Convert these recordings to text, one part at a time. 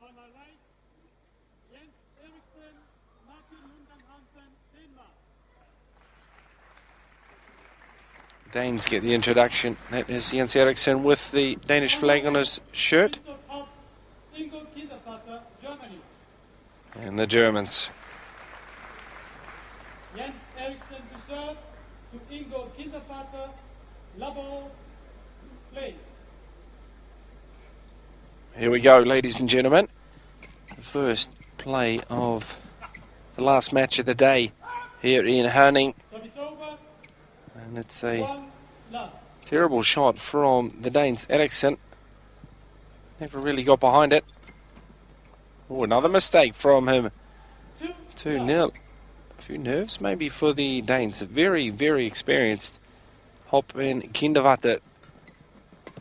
On my right, J.Eriksen, M.L.Hansen, Denmark. Danes get the introduction. That is J.Eriksen with the Danish flag on his shirt. I.Kindervater, Germany. And the Germans. J.Eriksen to serve to I.Kindervater, Labo, play. Here we go, ladies and gentlemen. The first play of the last match of the day here in Herning. And it's a terrible shot from the Danes. Eriksen never really got behind it. Oh, another mistake from him. 2-0. A few nerves maybe for the Danes. Very, very experienced. Hopp and I.Kindervater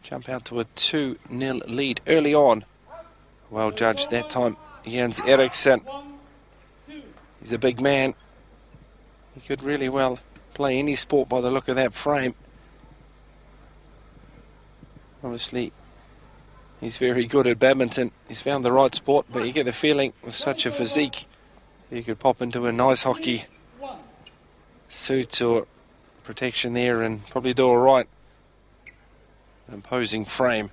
jump out to a 2-0 lead early on. Well judged that time. J.Eriksen. He's a big man. He could really well play any sport by the look of that frame. Obviously, he's very good at badminton. He's found the right sport, but you get the feeling with such a physique, he could pop into a nice hockey suit or protection there and probably do all right. Imposing frame.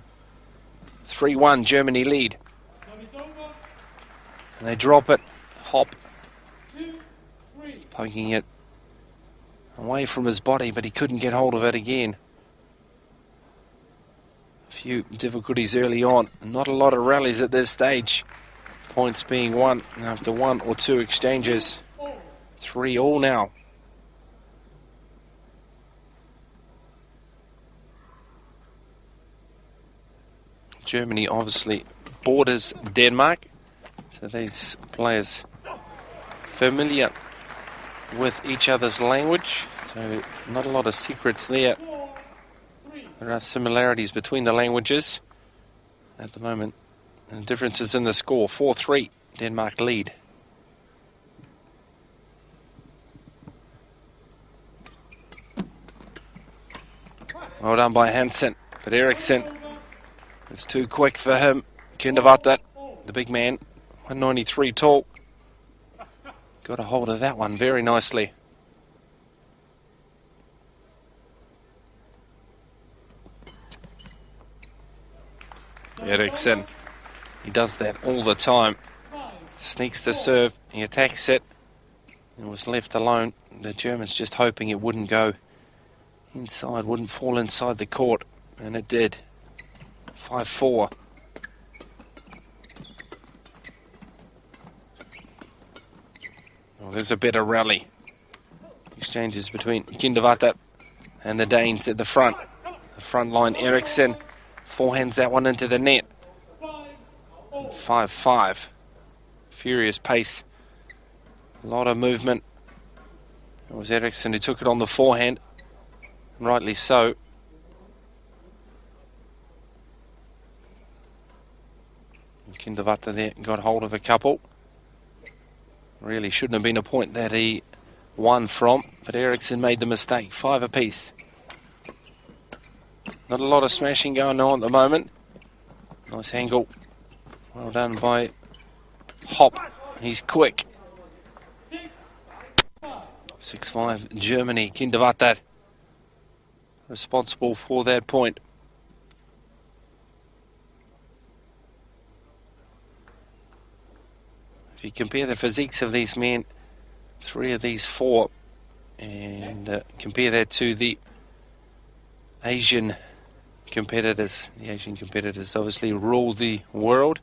3-1, Germany lead. And they drop it. Hopp poking it away from his body, but he couldn't get hold of it again. A few difficulties early on. Not a lot of rallies at this stage. Points being won after one or two exchanges. 3-all now. Germany obviously borders Denmark, so these players familiar with each other's language, so not a lot of secrets there. There are similarities between the languages at the moment, and differences in the score. 4-3, Denmark lead. Well done by Hansen, but Eriksen is too quick for him. I.Kindervater, the big man, 193 tall. Got a hold of that one very nicely. Eriksen, he does that all the time. Sneaks the serve, he attacks it, and was left alone. The Germans just hoping it wouldn't go inside, wouldn't fall inside the court, and it did. 5-4. Well, there's a better rally. Exchanges between I.Kindervater and the Danes at the front. The front line, Eriksen forehands that one into the net. 5-5. Furious pace. A lot of movement. It was Eriksen who took it on the forehand. And rightly so. I.Kindervater there got hold of a couple. Really shouldn't have been a point that he won from, but Eriksen made the mistake. 5 apiece. Not a lot of smashing going on at the moment. Nice angle. Well done by Hopp. He's quick. 6-5, Germany. I.Kindervater responsible for that point. If you compare the physiques of these men, 3 of these 4, and compare that to the Asian competitors. The Asian competitors obviously rule the world,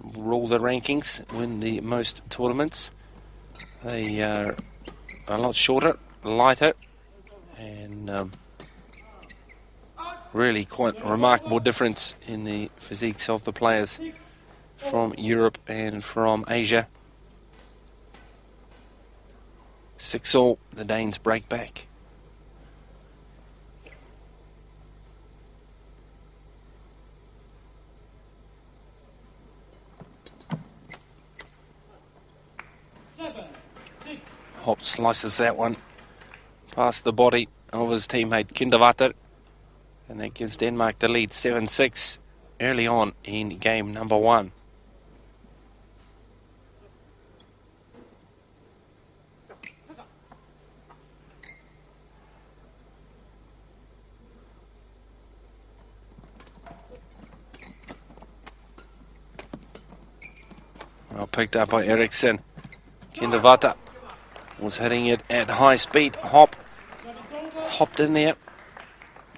rule the rankings, win the most tournaments. They are a lot shorter, lighter, and really quite a remarkable difference in the physiques of the players from Europe and from Asia. 6-all, the Danes break back. Hopp slices that one past the body of his teammate I.Kindervater, and that gives Denmark the lead. 7-6 early on in game number 1. Well picked up by Eriksen. Kindervater was hitting it at high speed. Hopp hopped in there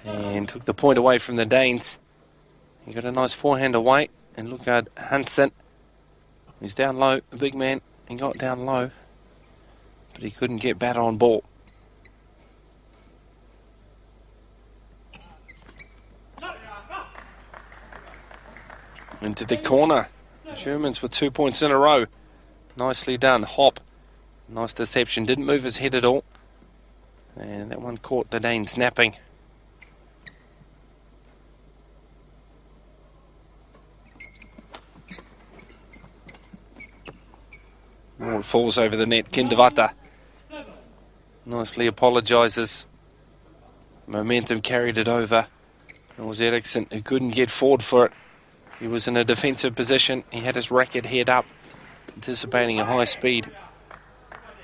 and took the point away from the Danes. He got a nice forehand away, and look at Hansen. He's down low, a big man. He got down low, but he couldn't get batter on ball. Into the corner. Germans with 2 points in a row. Nicely done. Hopp. Nice deception. Didn't move his head at all. And that one caught the Danes napping. Oh, it falls over the net. Kindervater nicely apologises. Momentum carried it over. It was J.Eriksen who couldn't get forward for it. He was in a defensive position. He had his racket head up, anticipating a high speed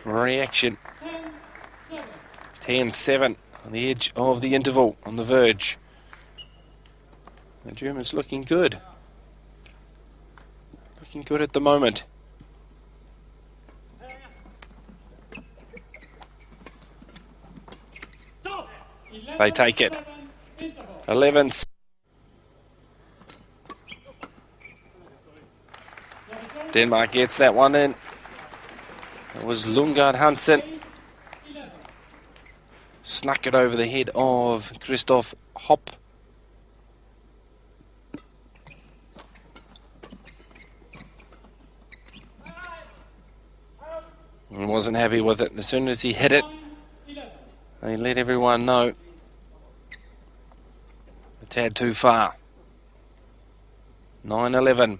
reaction. 10-7 on the edge of the interval, on the verge. The Germans looking good. Looking good at the moment. They take it. 11. Denmark gets that one in. It was M.L.Hansen. Snuck it over the head of K.Hopp. He wasn't happy with it. As soon as he hit it, he let everyone know. A tad too far. 9-11.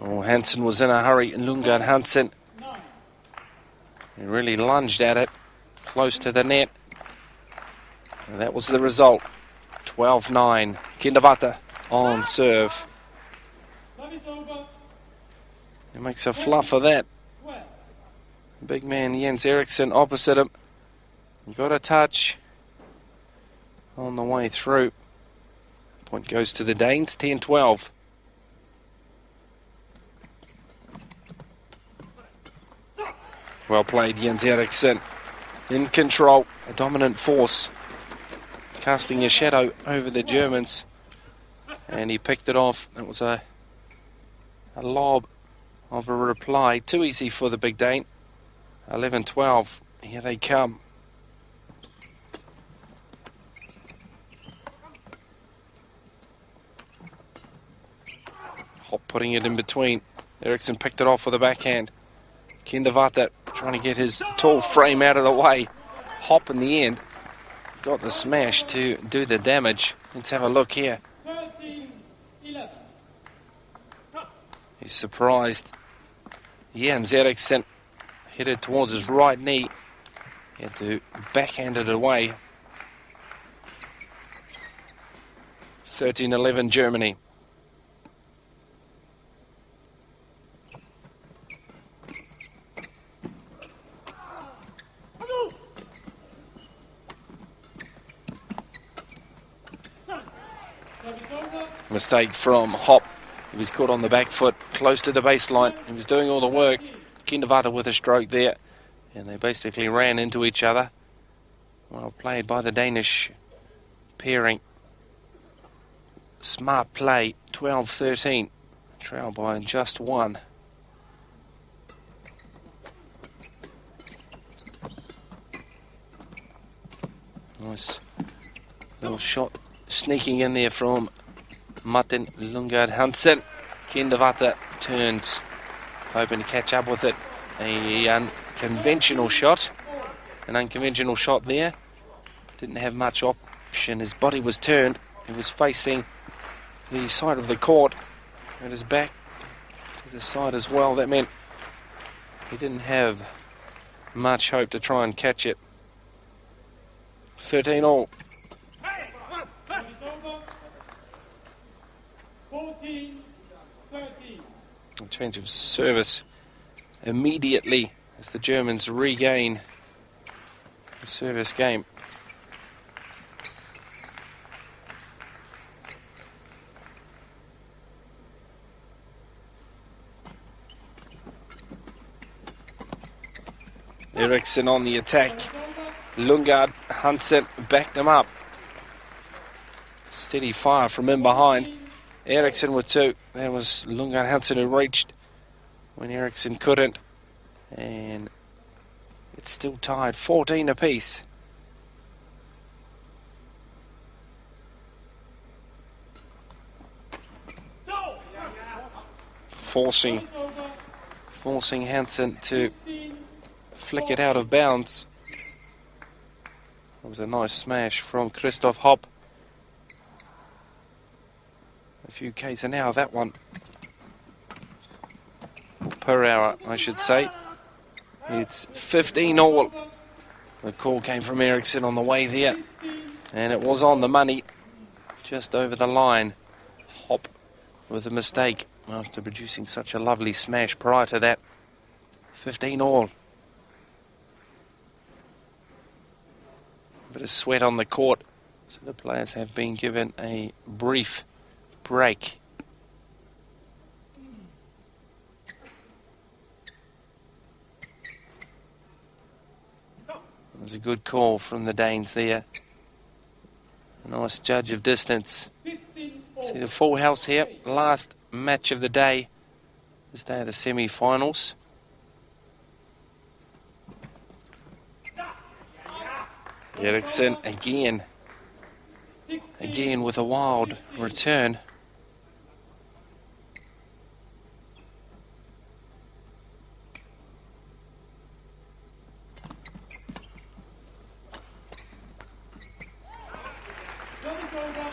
Oh, Hansen was in a hurry. M.L.Hansen. He really lunged at it, close to the net. And that was the result. 12-9. Kindervater on serve. He makes a fluff of that. Big man J.Eriksen opposite him. He got a touch on the way through. Point goes to the Danes. 10-12. Well played, J.Eriksen. In control, a dominant force, casting a shadow over the Germans. And he picked it off. It was a lob of a reply. Too easy for the Big Dane. 11-12. Here they come. Hopp putting it in between. Eriksen picked it off with a backhand. Kindervater trying to get his tall frame out of the way. Hopp in the end got the smash to do the damage. Let's have a look here. 13-11. He's surprised. J.Eriksen hit it towards his right knee. He had to backhand it away. 13-11 Germany. Mistake from Hopp. He was caught on the back foot, close to the baseline. He was doing all the work. Kindervater with a stroke there. And they basically ran into each other. Well played by the Danish pairing. Smart play. 12-13. Trail by just one. Nice little shot sneaking in there from Martin M.L.Hansen. Kindervater turns, hoping to catch up with it. An unconventional shot there. Didn't have much option. His body was turned. He was facing the side of the court and his back to the side as well. That meant he didn't have much hope to try and catch it. 13 all. Service over. 14-13. A change of service immediately as the Germans regain the service game. Eriksen on the attack. Lundgaard, Hansen backed them up. Steady fire from in behind. Eriksen with two. That was Lundgaard Hansen who reached when Eriksen couldn't. And it's still tied, 14 apiece. Forcing Hansen to flick it out of bounds. That was a nice smash from K.Hopp. A few Ks an hour, that one. Per hour, I should say. It's 15 all. The call came from Eriksen on the way there. And it was on the money. Just over the line. Hopp with a mistake after producing such a lovely smash prior to that. 15 all. A bit of sweat on the court. So the players have been given a brief break. It was a good call from the Danes there. A nice judge of distance. See the full house here. Last match of the day. This day of the semi-finals. J.Eriksen again with a wild return.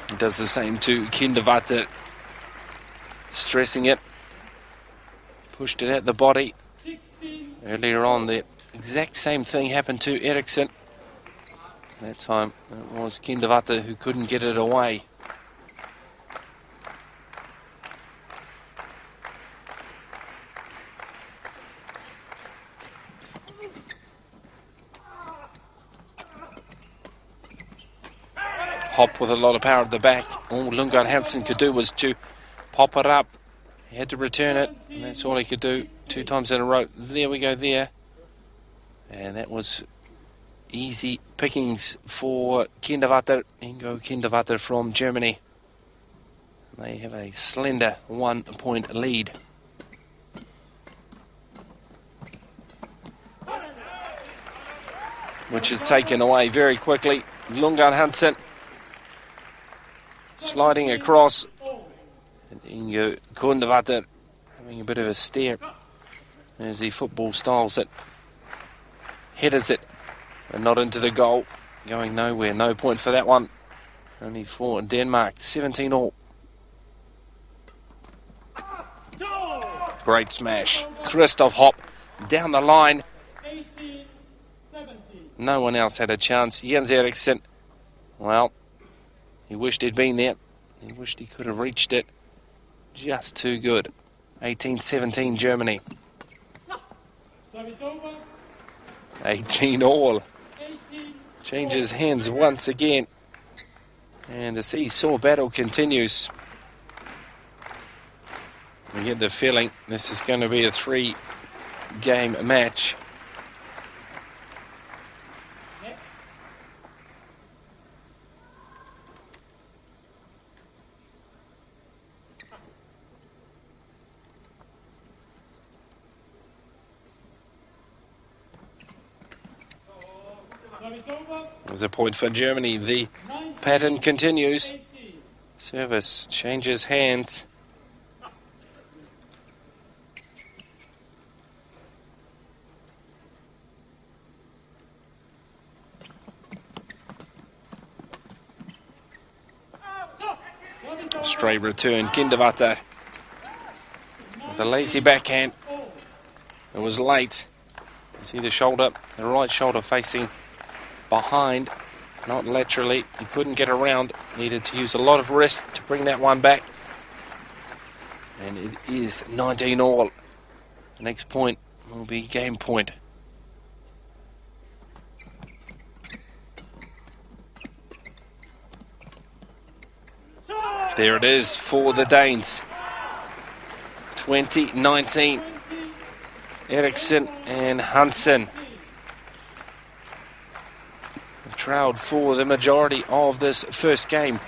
He does the same to I.Kindervater, stressing it. Pushed it at the body. Earlier on, the exact same thing happened to J.Eriksen. That time it was I.Kindervater who couldn't get it away. Hopp with a lot of power at the back. All Lundgaard Hansen could do was to pop it up. He had to return it, and that's all he could do 2 times in a row. There we go there. And that was easy pickings for I.Kindervater. I.Kindervater from Germany. They have a slender 1-point lead. Which is taken away very quickly. Lundgaard Hansen sliding across. And I.Kindervater having a bit of a stare as he football styles it. Headers it. But not into the goal. Going nowhere. No point for that one. Only for Denmark. 17 all. Great smash. K.Hopp down the line. 18-17. No one else had a chance. J.Eriksen, well, he wished he'd been there. He wished he could have reached it. Just too good. 18-17 Germany. Service over. 18 all. 18. Changes hands once again. And the seesaw battle continues. We get the feeling this is going to be a 3-game match. Next. Service over. There's a point for Germany. The pattern continues. 18. Service changes hands. Straight return. I.Kindervater with a lazy backhand. It was late. See the shoulder, the right shoulder facing behind, not laterally. He couldn't get around, needed to use a lot of wrist to bring that one back. And it is 19 all. The next point will be game point. There it is for the Danes. 2019. J.Eriksen and Hansen have trailed for the majority of this first game,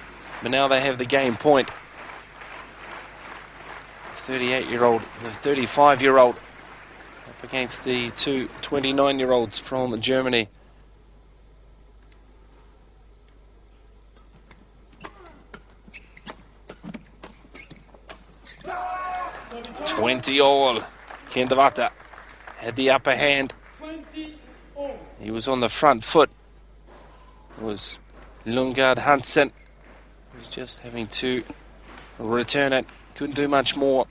but now they have the game point. 38-year-old, the 35-year-old up against the two 29-year-olds from Germany. $20 all. I.Kindervater had the upper hand. He was on the front foot. It was M.L.Hansen who was just having to return it. Couldn't do much more.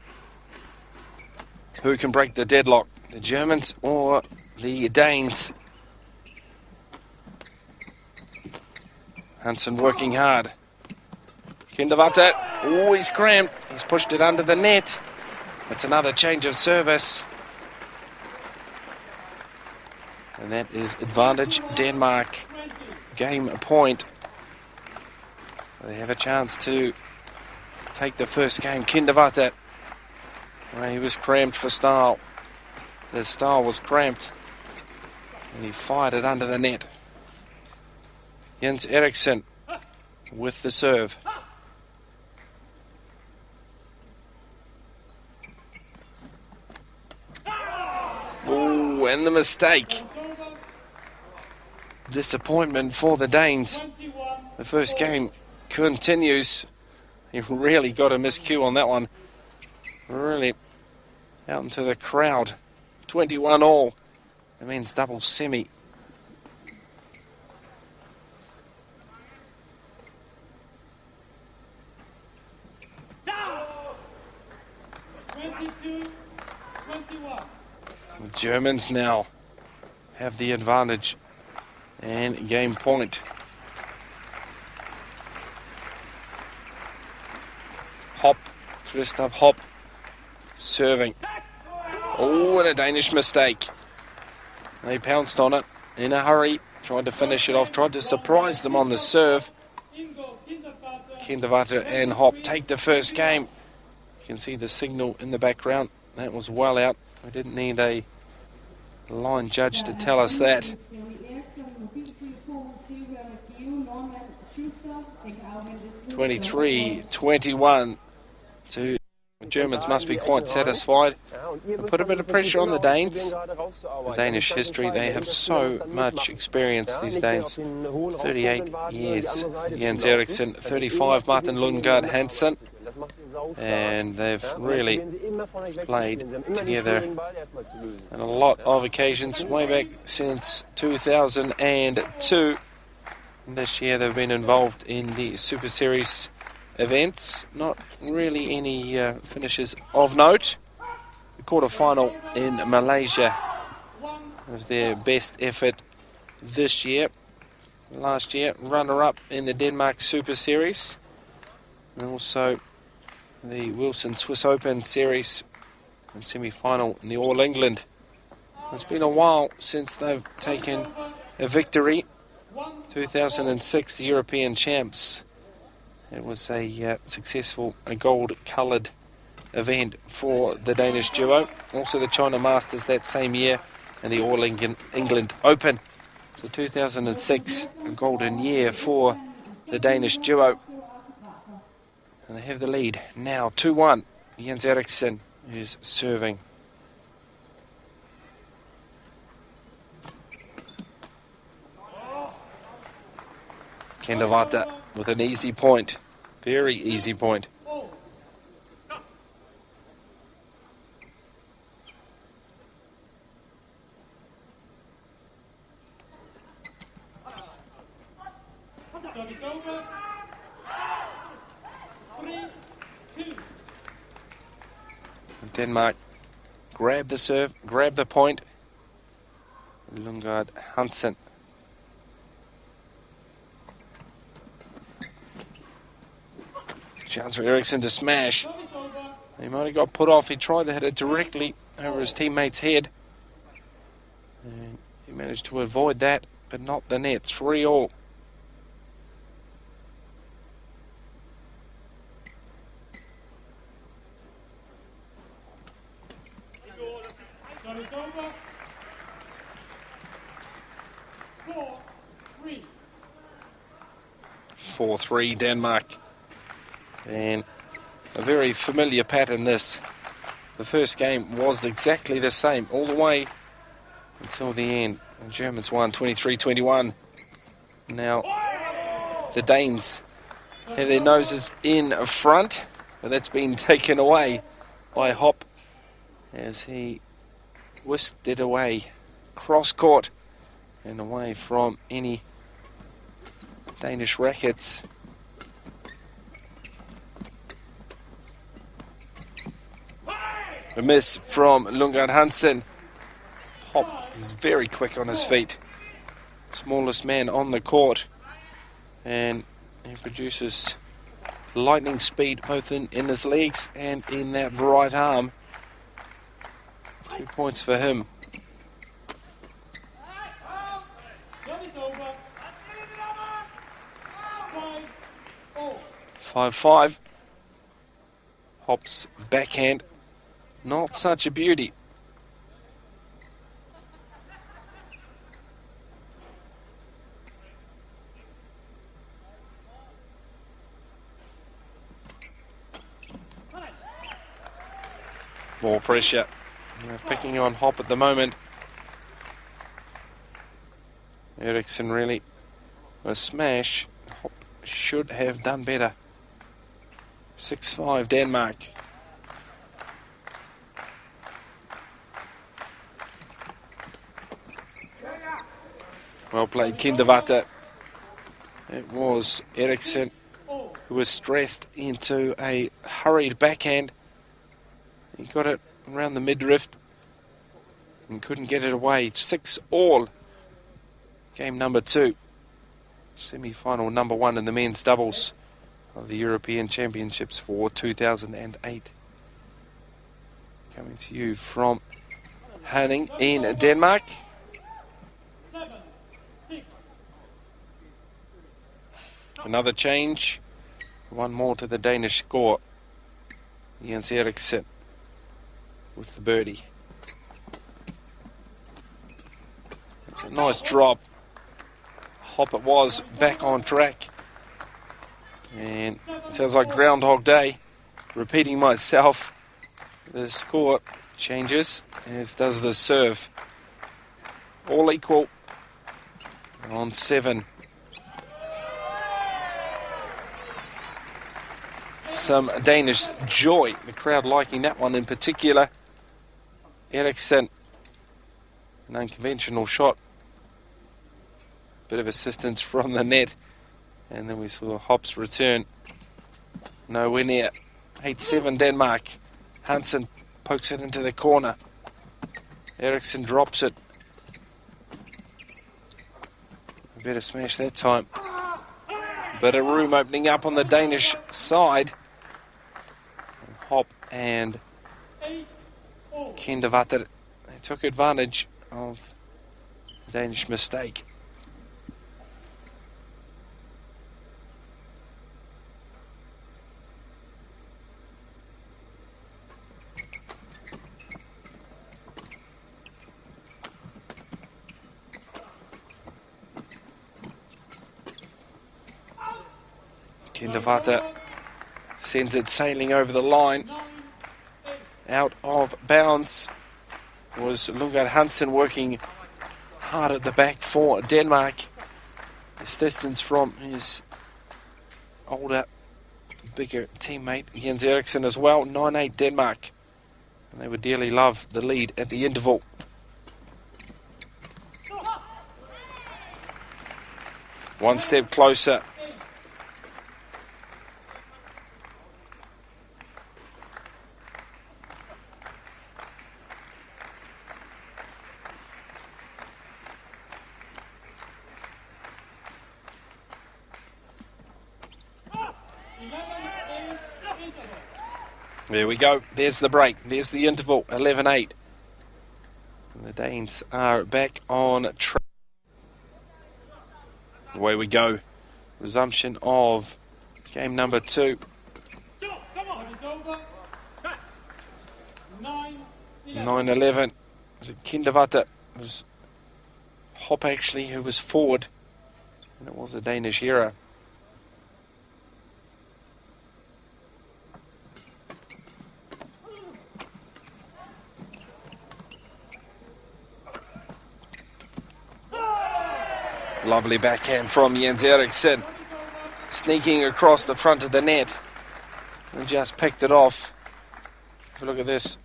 Who can break the deadlock? The Germans or the Danes? Hansen working hard. I.Kindervater, oh, he's crammed. He's pushed it under the net. That's another change of service. And that is advantage Denmark. Game point. They have a chance to take the first game. I.Kindervater, well, he was cramped for style. The style was cramped. And he fired it under the net. J.Eriksen with the serve. Oh, and the mistake. Disappointment for the Danes. The first game continues. He really got a miscue on that one. Really out into the crowd. 21 all. The men's double semi. The Germans now have the advantage and game point. K.Hopp serving. Oh, and a Danish mistake. They pounced on it in a hurry, tried to finish it off, tried to surprise them on the serve. I.Kindervater and Hopp take the first game. You can see the signal in the background. That was well out. We didn't need a line judge to tell us that. 23-21 to the Germans must be quite satisfied. They put a bit of pressure on the Danes. The Danish history, they have so much experience, these Danes. 38 years. J.Eriksen, 35, Martin Lundgaard-Hansen. And they've really played together on a lot of occasions, way back since 2002. And this year they've been involved in the Super Series events. Not really any finishes of note. The quarter-final in Malaysia was their best effort this year. Last year, runner-up in the Denmark Super Series. And also the Wilson Swiss Open Series and semi-final in the All England. It's been a while since they've taken a victory. 2006, the European champs. It was a successful gold-coloured event for the Danish duo. Also the China Masters that same year and the All England Open. So 2006, a golden year for the Danish duo. And they have the lead now, 2-1. J.Eriksen is serving. I.Kindervater with an easy point. Very easy point. Service over. 3-2. Denmark grab the serve, grab the point. M.L.Hansen. Chance for J.Eriksen to smash. Service over. He might have got put off. He tried to hit it directly over his teammate's head. And he managed to avoid that, but not the net. 3-all. Service over. 4-3. 4-3 Denmark. And a very familiar pattern this. The first game was exactly the same all the way until the end. The Germans won 23-21. Now the Danes have their noses in front, but that's been taken away by Hopp as he whisked it away cross court and away from any Danish rackets. A miss from M.L.Hansen. Hopp is very quick on his feet. Smallest man on the court. And he produces lightning speed both in his legs and in that right arm. 2 points for him. Service over. 5-0. 5-5. Hopp's backhand, not such a beauty. More pressure. They're picking on Hopp at the moment. J.Eriksen really a smash. Hopp should have done better. 6-5 Denmark. Well played I.Kindervater. It was J.Eriksen who was stressed into a hurried backhand. He got it around the midriff and couldn't get it away. 6-all. Game number 2. Semi-final number 1 in the men's doubles of the European Championships for 2008. Coming to you from Herning in Denmark. 7-6. Another change. One more to the Danish score. J.Eriksen with the birdie. It's a nice drop. Hopp it was back on track. And it sounds like Groundhog Day. Repeating myself. The score changes, as does the serve. All equal on 7. Some Danish joy. The crowd liking that one in particular. J.Eriksen, an unconventional shot. Bit of assistance from the net. And then we saw Hopp's return. Nowhere near. 8-7 Denmark. Hansen pokes it into the corner. J.Eriksen drops it. A better smash that time. Bit of room opening up on the Danish side. Hopp and I.Kindervater, they took advantage of the Danish mistake. I.Kindervater sends it sailing over the line. Out of bounds was M.L.Hansen working hard at the back for Denmark. His distance from his older, bigger teammate Jens J.Eriksen as well. 9-8 Denmark. And they would dearly love the lead at the interval. One step closer. There we go. There's the break. There's the interval. 11-8. The Danes are back on track. Away we go. Resumption of game number 2. 9-11. Was it Kindervater? It was Hopp actually who was forward. And it was a Danish error. Lovely backhand from J.Eriksen. Sneaking across the front of the net. And just picked it off. Have a look at this.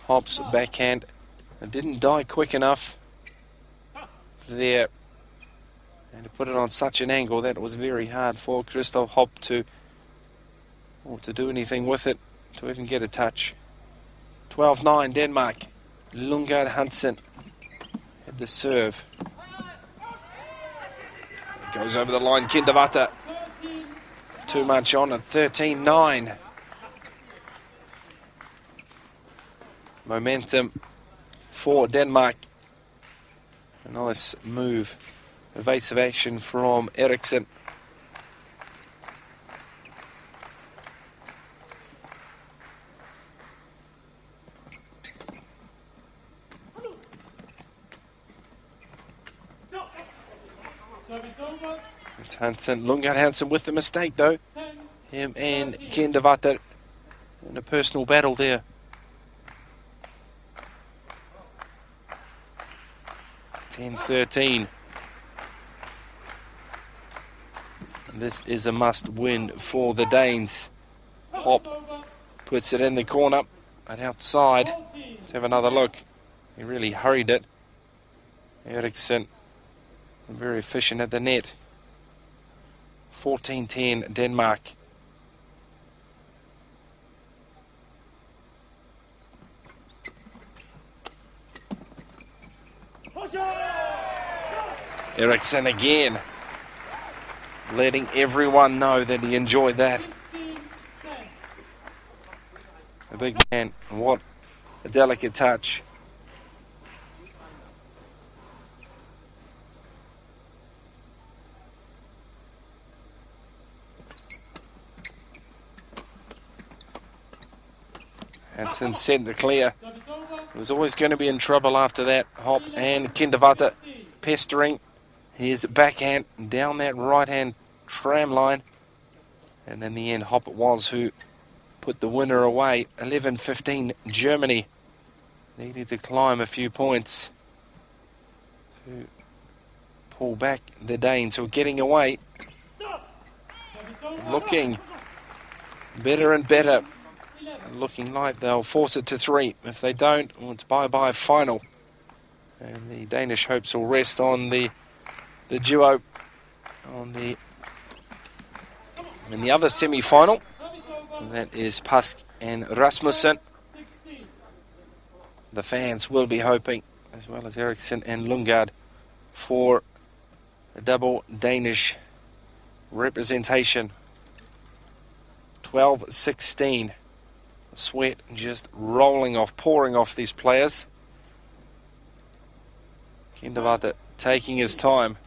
Hopp's backhand. It didn't die quick enough there. And to put it on such an angle, that was very hard for K.Hopp to do anything with it, to even get a touch. 12-9 Denmark. M.L.Hansen had the serve. Goes over the line, K.Kindervater. Too much on at 13-9. Momentum for Denmark. A nice move. Evasive action from J.Eriksen. It's Hansen, M.L.Hansen with the mistake though. Him and K.Kindervater in a personal battle there. (10-13). This is a must-win for the Danes. Hopp puts it in the corner and outside. Let's have another look. He really hurried it. J.Eriksen very efficient at the net. 14-10 Denmark. J.Eriksen again, letting everyone know that he enjoyed that. A big man, what a delicate touch. Hansen sent the clear. He was always going to be in trouble after that. Hopp and K.Kindervater pestering his backhand down that right-hand tram line. And in the end, Hopp it was who put the winner away. 11-15 Germany. Needed to climb a few points to pull back the Danes, who are getting away. Looking better and better. Looking like they'll force it to 3. If they don't, well, it's bye-bye final. And the Danish hopes will rest on the duo in the other semi-final. And that is Pask and Rasmussen. The fans will be hoping, as well as J.Eriksen and Lundgaard, for a double Danish representation. 12-16. Sweat just rolling off, pouring off these players. K.Kindervater taking his time.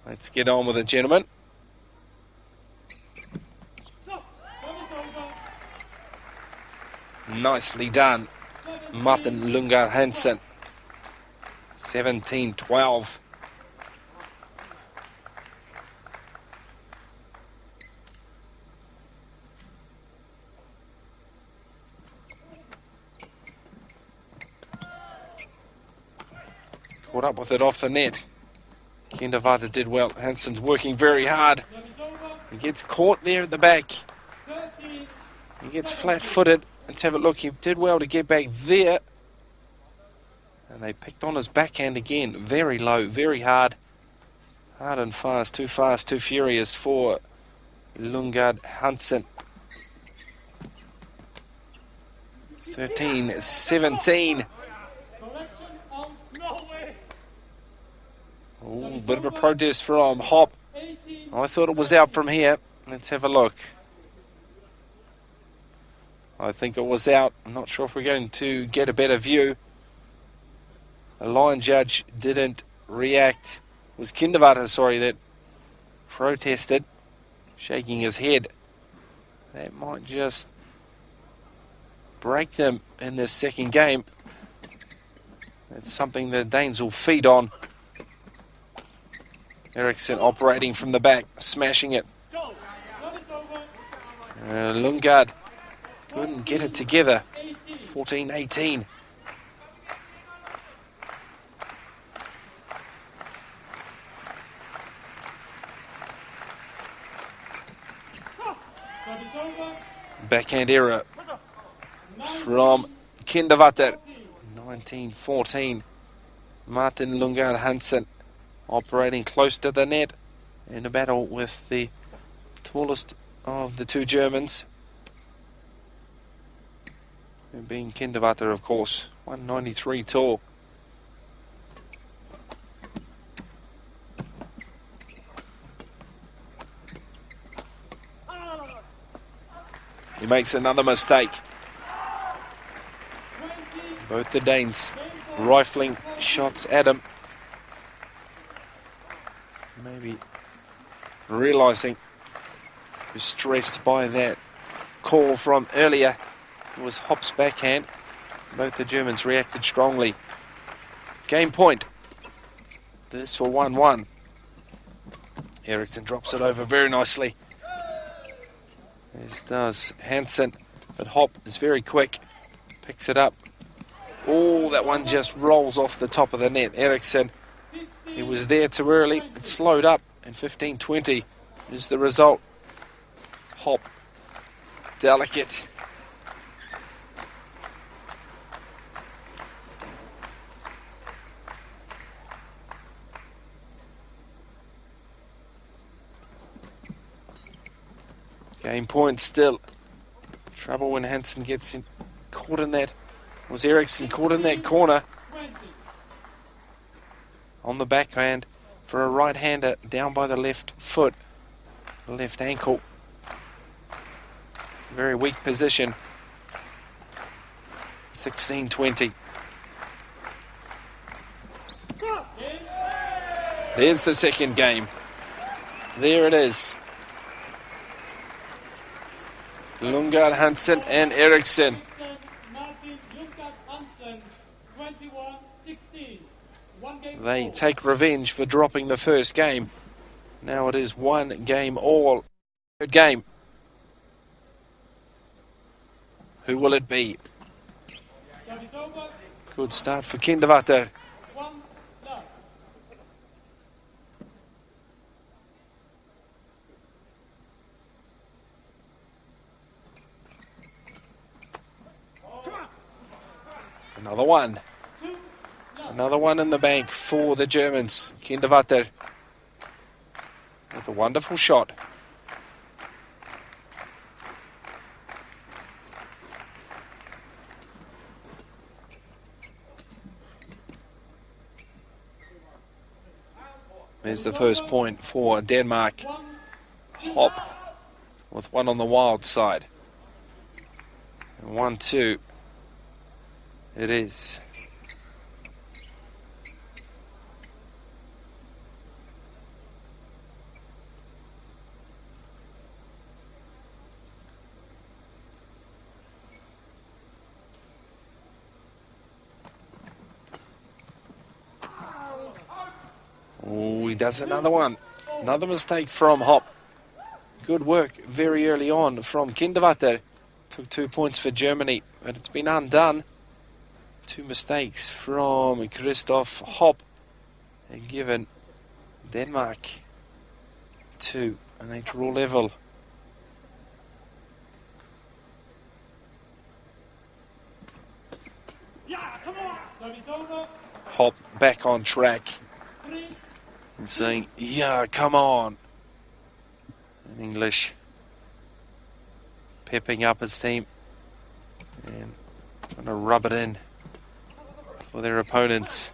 Let's get on with it, gentlemen. Nicely done, Martin M.L.Hansen. 17-12. Caught up with it off the net. K.Kindervater did well. Hansen's working very hard. He gets caught there at the back. He gets flat-footed. Let's have a look. He did well to get back there. And they picked on his backhand again. Very low, very hard. Hard and fast, too furious for M.L.Hansen. 13-17. Ooh, bit of a protest from Hopp. I thought it was out from here. Let's have a look. I think it was out. I'm not sure if we're going to get a better view. The line judge didn't react. It was Kindervater, sorry, that protested, shaking his head. That might just break them in this second game. That's something the Danes will feed on. J.Eriksen operating from the back, smashing it. Lundgaard couldn't get it together. 14-18. Backhand error from K.Hopp. 19-14. Martin M.L.Hansen operating close to the net in a battle with the tallest of the two Germans, being K.Hopp, of course, 193 tall. He makes another mistake. Both the Danes rifling shots at him. Maybe realising he was stressed by that call from earlier. It was Hopp's backhand. Both the Germans reacted strongly. Game point. This for 1-1. J.Eriksen drops it over very nicely, as does Hansen, but Hopp is very quick, picks it up. Oh, that one just rolls off the top of the net. J.Eriksen, he was there too early. It slowed up, and 15-20 is the result. Hopp, delicate. Game point still. Trouble when Hansen gets caught in that. Was J.Eriksen caught in that corner? On the backhand for a right-hander down by the left foot, left ankle. Very weak position. 16-20. There's the second game. There it is. Lundgaard, Hansen and J.Eriksen. They take revenge for dropping the first game. Now it is one game all. Third game. Who will it be? Good start for K.Hopp. Another one. Another one in the bank for the Germans. K.Hopp with a wonderful shot. There's the first point for Denmark. Hopp with one on the wild side. And 1-2. It is. Oh, he does another one. Another mistake from Hopp. Good work very early on from K.Hopp. Took 2 points for Germany, but it's been undone. Two mistakes from Christoph Hopp and given Denmark 2, and they draw level. Hopp back on track and saying, yeah, come on. In English, pepping up his team and trying to rub it in for their opponents.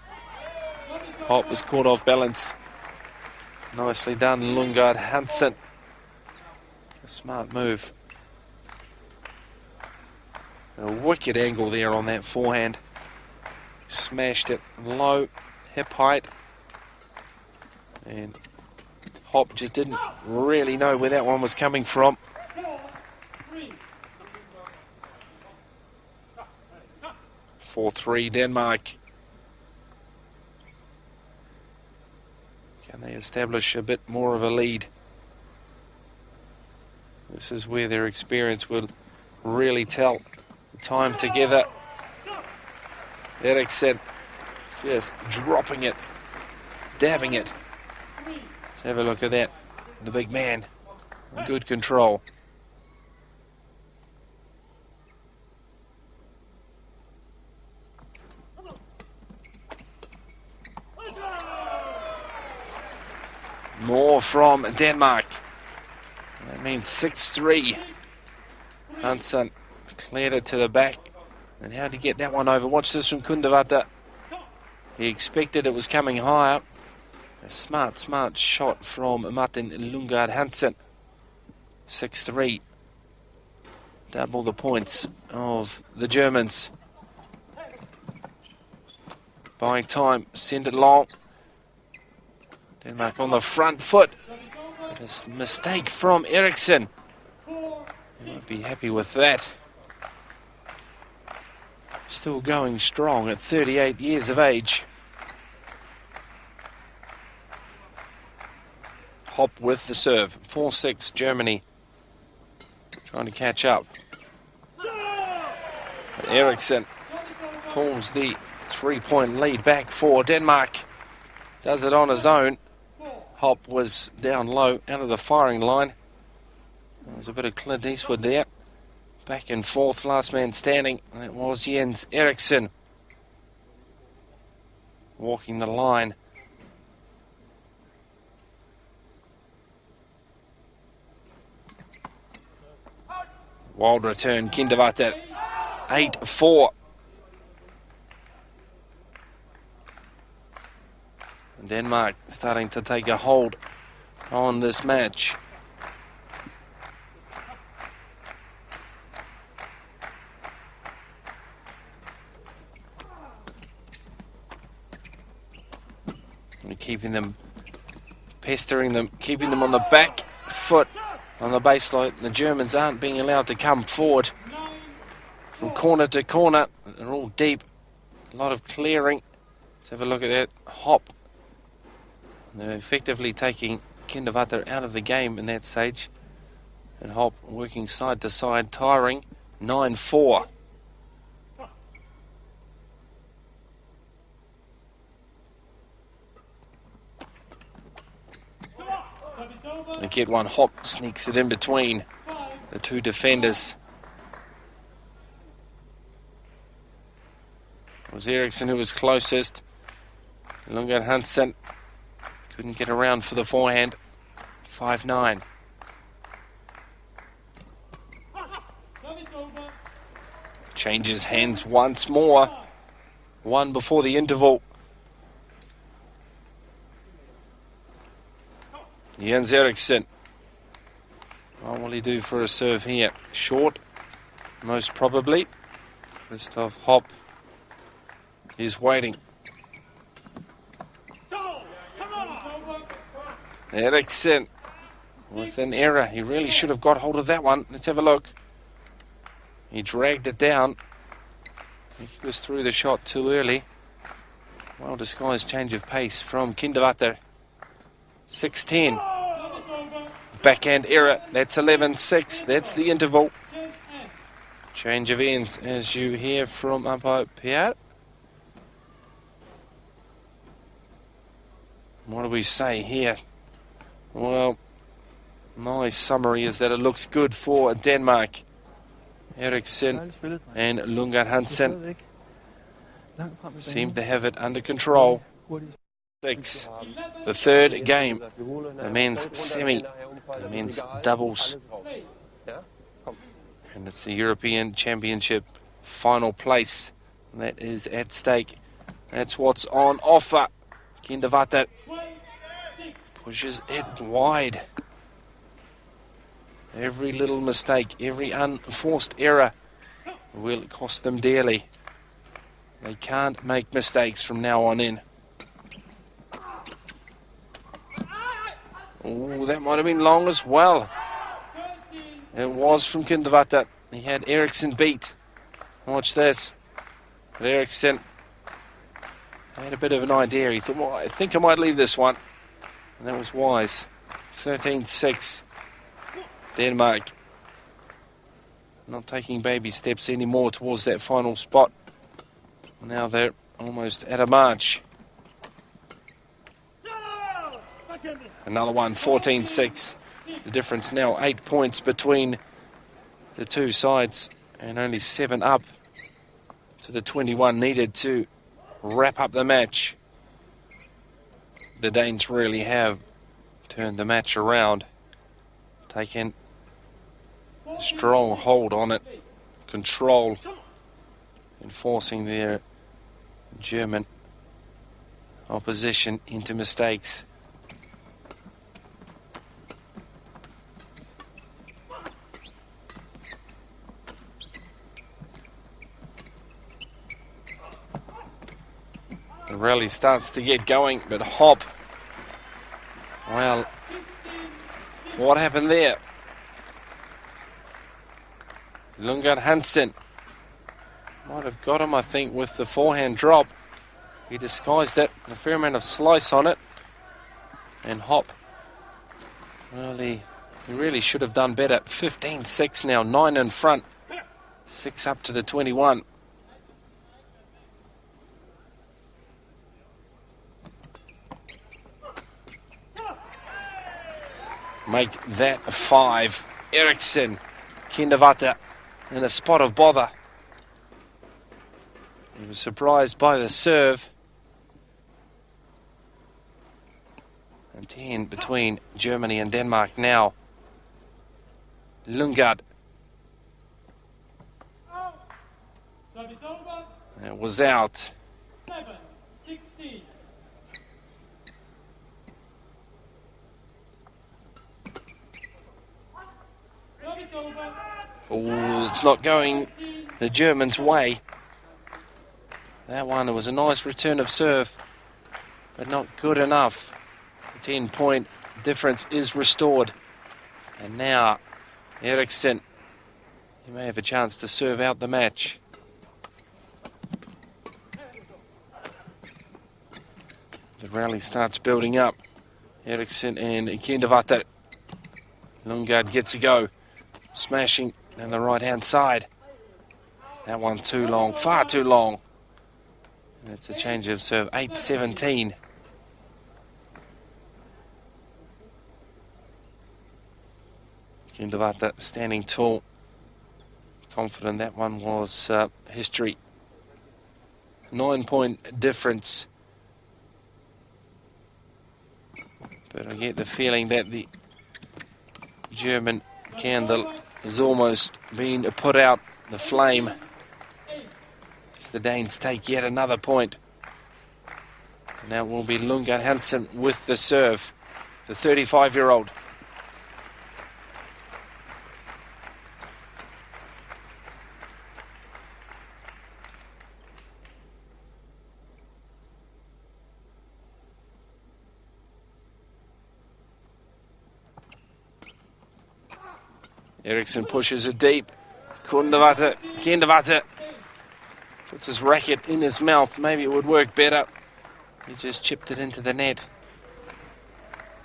Hopp was caught off balance. Nicely done, M.L.Hansen. A smart move. A wicked angle there on that forehand. Smashed it low, hip height. And Hopp just didn't really know where that one was coming from. 4-3 Denmark. Can they establish a bit more of a lead? This is where their experience will really tell. The time together. J.Eriksen just dropping it, dabbing it. Let's have a look at that. The big man, good control. More from Denmark. That means 6-3. Hansen cleared it to the back. And how to get that one over? Watch this from I.Kindervater. He expected it was coming higher. A smart shot from Martin M.L.Hansen. 6-3. Double the points of the Germans. Buying time, send it long. Denmark on the front foot. A mistake from J.Eriksen. He won't be happy with that. Still going strong at 38 years of age. Hopp with the serve. 4-6 Germany. Trying to catch up. But J.Eriksen pulls the 3-point lead back for Denmark. Does it on his own. Hopp was down low, out of the firing line. There's a bit of Clint Eastwood there. Back and forth, last man standing. That was J.Eriksen. Walking the line. Wild return, I.Kindervater. 8-4. Denmark starting to take a hold on this match. And keeping them, pestering them, keeping them on the back foot on the baseline. The Germans aren't being allowed to come forward from corner to corner. They're all deep. A lot of clearing. Let's have a look at that. Hopp. They're effectively taking I.Kindervater out of the game in that stage. And Hopp working side to side, tiring. 9-4. They get one. Hopp sneaks it in between the two defenders. It was J.Eriksen who was closest. M.L.Hansen couldn't get around for the forehand. 5-9. Changes hands once more. One before the interval. Jens J.Eriksen. What will he do for a serve here? Short, most probably. Christoph Hopp is waiting. J.Eriksen with an error. He really should have got hold of that one. Let's have a look. He dragged it down. He was through the shot too early. Well disguised change of pace from I.Kindervater. 6-10. Backhand error. That's 11-6. That's the interval. Change of ends as you hear from umpire Pierre. What do we say here? Well, my summary is that it looks good for Denmark. J.Eriksen and M.L.Hansen seem to have it under control. 6. The third game, the men's semi, the men's doubles. And it's the European Championship final place. That is at stake. That's what's on offer. I.Kindervater pushes it wide. Every little mistake, every unforced error will cost them dearly. They can't make mistakes from now on in. Oh, that might have been long as well. It was from Kindervater. He had J.Eriksen beat. Watch this. But J.Eriksen had a bit of an idea. He thought, well, I think I might leave this one. And that was wise. 13-6. Denmark not taking baby steps anymore towards that final spot. Now they're almost at a march. Another one, 14-6. The difference now 8 points between the two sides and only 7 up to the 21 needed to wrap up the match. The Danes really have turned the match around, taken a strong hold on it, control, enforcing their German opposition into mistakes. The rally starts to get going, but Hopp, well, what happened there? M.L.Hansen might have got him, I think, with the forehand drop. He disguised it, a fair amount of slice on it. And Hopp, well, he really should have done better. 15-6 now, 9 in front, 6 up to the 21. Make that 5. J.Eriksen, Kindervater in a spot of bother. He was surprised by the serve. And 10 between Germany and Denmark now. Lundgaard. It was out. 7-16. Oh, it's not going the Germans' way. That one, it was a nice return of serve, but not good enough. The 10-point difference is restored. And now, J.Eriksen, he may have a chance to serve out the match. The rally starts building up. J.Eriksen and I.Kindervater. Lundgaard gets a go. Smashing down the right-hand side. That one too long, far too long. And it's a change of serve, 8-17. Kindervater standing tall. Confident that one was history. 9-point difference. But I get the feeling that the German candle has almost been put out, the flame. As the Danes take yet another point. Now it will be M.L.Hansen with the serve, the 35-year-old. J.Eriksen pushes it deep. Kindervater puts his racket in his mouth. Maybe it would work better. He just chipped it into the net.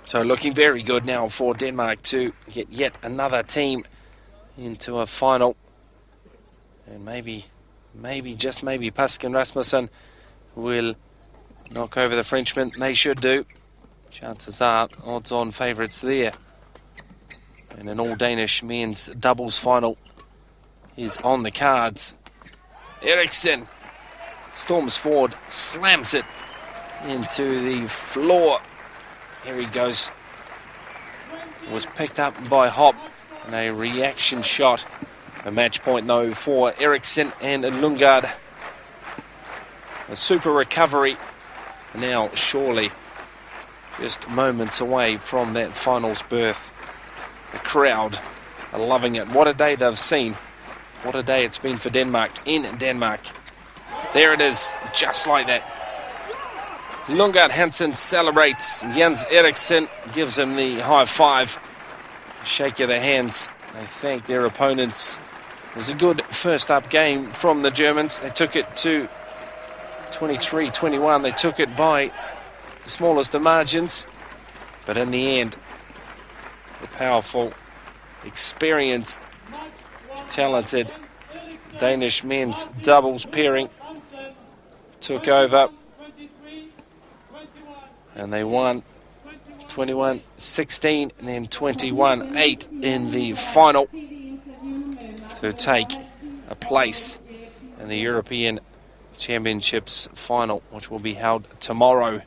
So looking very good now for Denmark to get yet another team into a final. And maybe, just maybe, Pascal Rasmussen will knock over the Frenchman. They should do. Chances are odds-on favourites there. And an all-Danish men's doubles final is on the cards. J.Eriksen storms forward, slams it into the floor. Here he goes. Was picked up by Hopp and a reaction shot. A match point though for J.Eriksen and Lundgaard. A super recovery. Now surely just moments away from that finals berth. The crowd are loving it. What a day they've seen. What a day it's been for Denmark in Denmark. There it is, just like that. M.L.Hansen celebrates. J.Eriksen gives him the high five. Shake of the hands. They thank their opponents. It was a good first up game from the Germans. They took it to 23-21. They took it by the smallest of margins. But in the end, the powerful, experienced, talented Danish men's doubles pairing took over. And they won 21-16 and then 21-8 in the final to take a place in the European Championships final, which will be held tomorrow.